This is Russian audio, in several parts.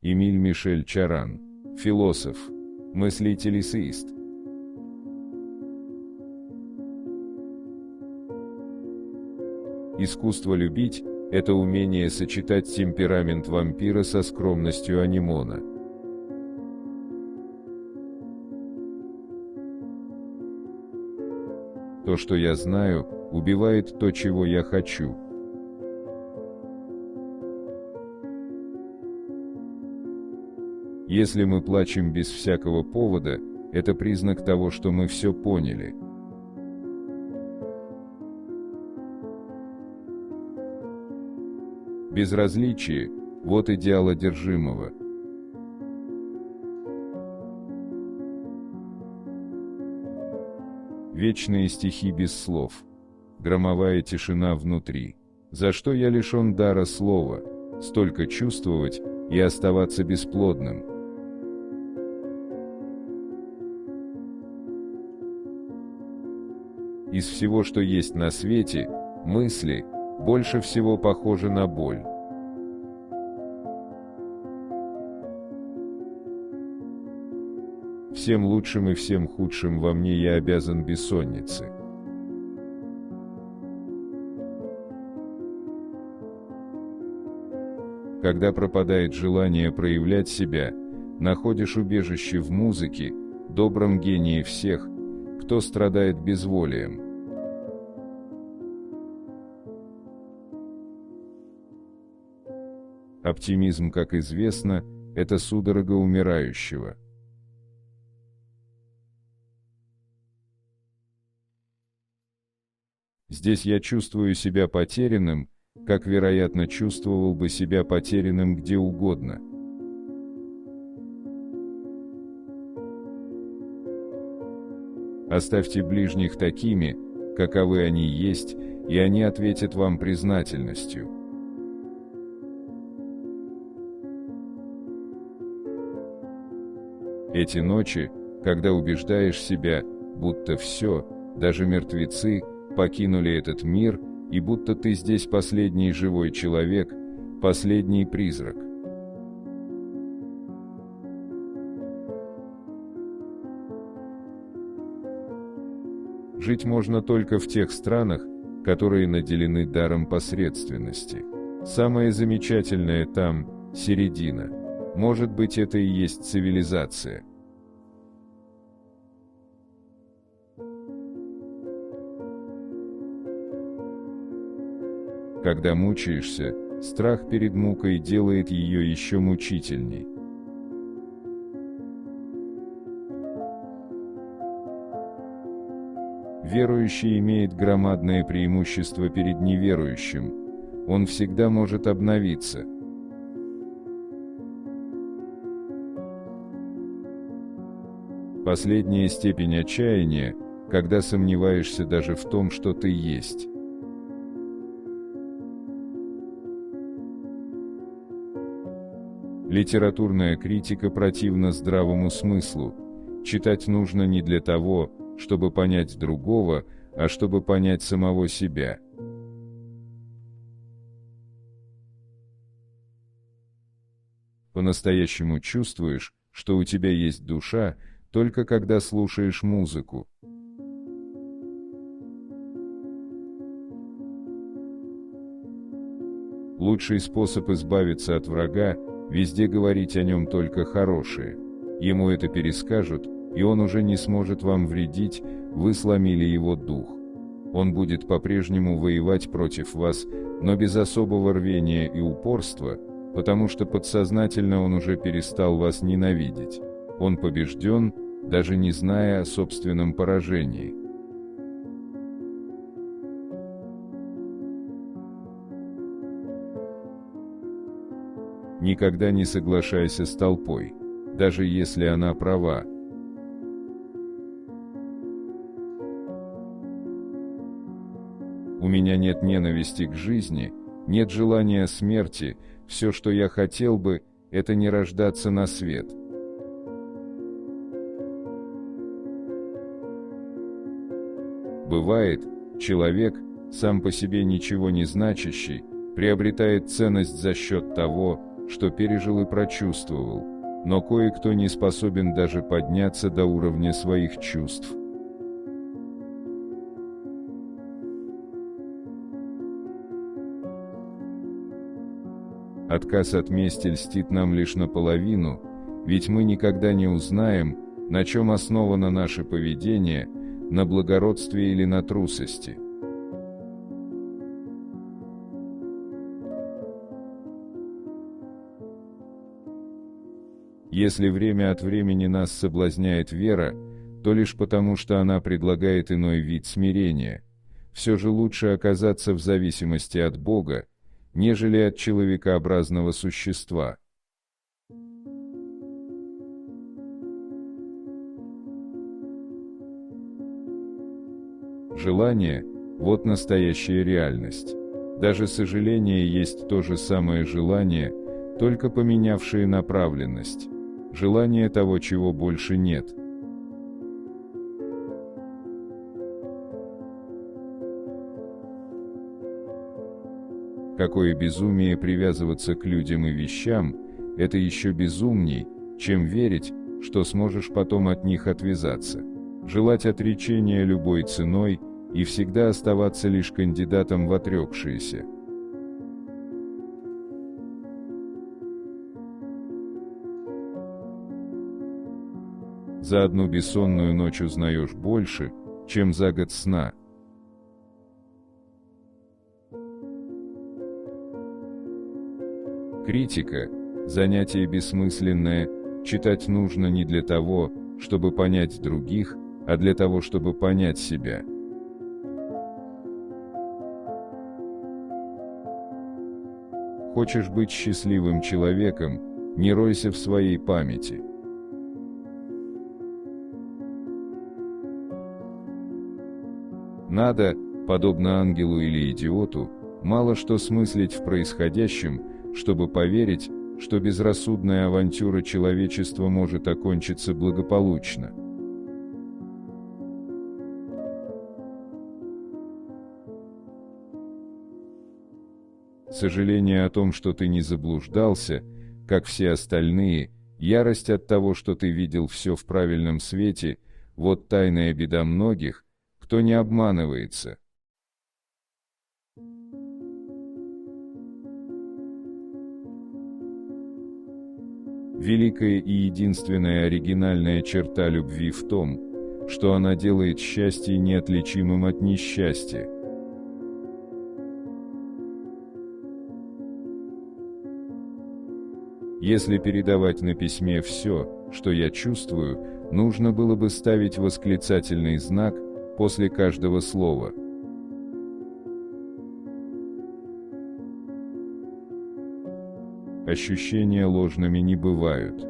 Эмиль Мишель Чаран. Философ, мыслитель-эссеист. Искусство любить – это умение сочетать темперамент вампира со скромностью анемона. То, что я знаю, убивает то, чего я хочу. Если мы плачем без всякого повода, это признак того, что мы все поняли. Безразличие – вот идеал одержимого. Вечные стихи без слов. Громовая тишина внутри. За что я лишен дара слова? Столько чувствовать и оставаться бесплодным. Из всего, что есть на свете, мысли больше всего похожи на боль. Всем лучшим и всем худшим во мне я обязан бессоннице. Когда пропадает желание проявлять себя, находишь убежище в музыке, добром гении всех, кто страдает безволием. Оптимизм, как известно, это судорога умирающего. Здесь я чувствую себя потерянным, как, вероятно, чувствовал бы себя потерянным где угодно. Оставьте ближних такими, каковы они есть, и они ответят вам признательностью. Эти ночи, когда убеждаешь себя, будто все, даже мертвецы, покинули этот мир, и будто ты здесь последний живой человек, последний призрак. Жить можно только в тех странах, которые наделены даром посредственности. Самое замечательное там – середина. Может быть, это и есть цивилизация. Когда мучаешься, страх перед мукой делает ее еще мучительней. Верующий имеет громадное преимущество перед неверующим. Он всегда может обновиться. Последняя степень отчаяния, когда сомневаешься даже в том, что ты есть. Литературная критика противна здравому смыслу. Читать нужно не для того, чтобы понять другого, а чтобы понять самого себя. По-настоящему чувствуешь, что у тебя есть душа, только когда слушаешь музыку. Лучший способ избавиться от врага – везде говорить о нем только хорошее. Ему это перескажут, и он уже не сможет вам вредить, вы сломили его дух. Он будет по-прежнему воевать против вас, но без особого рвения и упорства, потому что подсознательно он уже перестал вас ненавидеть. Он побежден, даже не зная о собственном поражении. Никогда не соглашайся с толпой, даже если она права. У меня нет ненависти к жизни, нет желания смерти, все, что я хотел бы, это не рождаться на свет. Бывает, человек, сам по себе ничего не значащий, приобретает ценность за счет того, что пережил и прочувствовал, но кое-кто не способен даже подняться до уровня своих чувств. Отказ от мести льстит нам лишь наполовину, ведь мы никогда не узнаем, на чем основано наше поведение, на благородстве или на трусости. Если время от времени нас соблазняет вера, то лишь потому, что она предлагает иной вид смирения. Все же лучше оказаться в зависимости от Бога, нежели от человекообразного существа. Желание – вот настоящая реальность. Даже сожаление есть то же самое желание, только поменявшее направленность. Желание того, чего больше нет. Какое безумие привязываться к людям и вещам, это еще безумней, чем верить, что сможешь потом от них отвязаться. Желать отречения любой ценой и всегда оставаться лишь кандидатом в отрекшиеся. За одну бессонную ночь узнаешь больше, чем за год сна. Критика – занятие бессмысленное, читать нужно не для того, чтобы понять других, а для того, чтобы понять себя. Хочешь быть счастливым человеком, не ройся в своей памяти. Надо, подобно ангелу или идиоту, мало что смыслить в происходящем, чтобы поверить, что безрассудная авантюра человечества может окончиться благополучно. Сожаление о том, что ты не заблуждался, как все остальные, ярость от того, что ты видел все в правильном свете, вот тайная беда многих, кто не обманывается. Великая и единственная оригинальная черта любви в том, что она делает счастье неотличимым от несчастья. Если передавать на письме все, что я чувствую, нужно было бы ставить восклицательный знак после каждого слова. Ощущения ложными не бывают.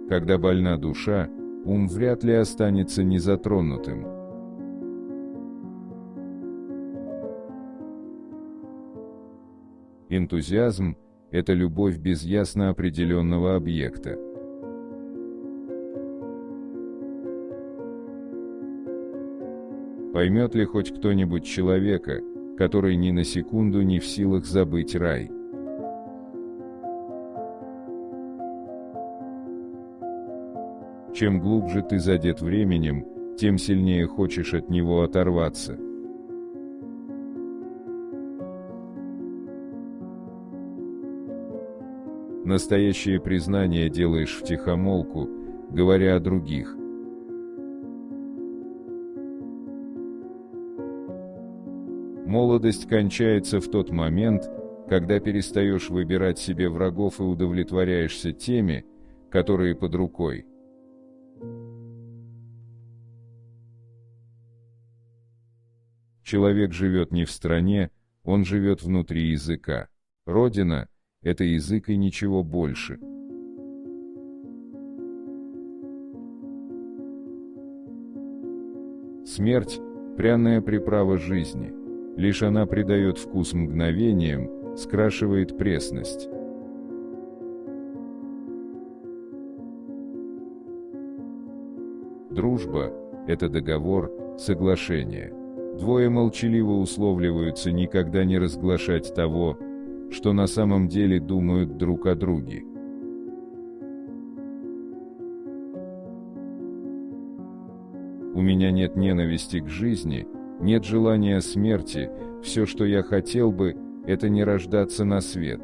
Когда больна душа, ум вряд ли останется незатронутым. Энтузиазм – это любовь без ясно определенного объекта. Поймет ли хоть кто-нибудь человека, который ни на секунду не в силах забыть рай? Чем глубже ты задет временем, тем сильнее хочешь от него оторваться. Настоящее признание делаешь втихомолку, говоря о других. Молодость кончается в тот момент, когда перестаешь выбирать себе врагов и удовлетворяешься теми, которые под рукой. Человек живет не в стране, он живет внутри языка. Родина – это язык и ничего больше. Смерть – пряная приправа жизни. Лишь она придает вкус мгновениям, скрашивает пресность. Дружба – это договор, соглашение. Двое молчаливо условливаются никогда не разглашать того, что на самом деле думают друг о друге. У меня нет ненависти к жизни, нет желания смерти, все, что я хотел бы, это не рождаться на свет.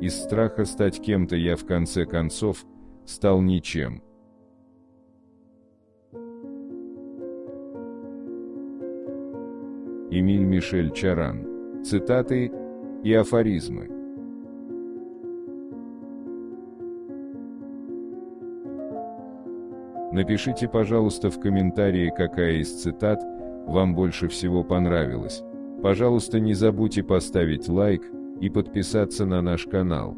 Из страха стать кем-то я в конце концов стал ничем. Эмиль Мишель Чаран. Цитаты и афоризмы. Напишите, пожалуйста, в комментарии, какая из цитат вам больше всего понравилась. Пожалуйста, не забудьте поставить лайк и подписаться на наш канал.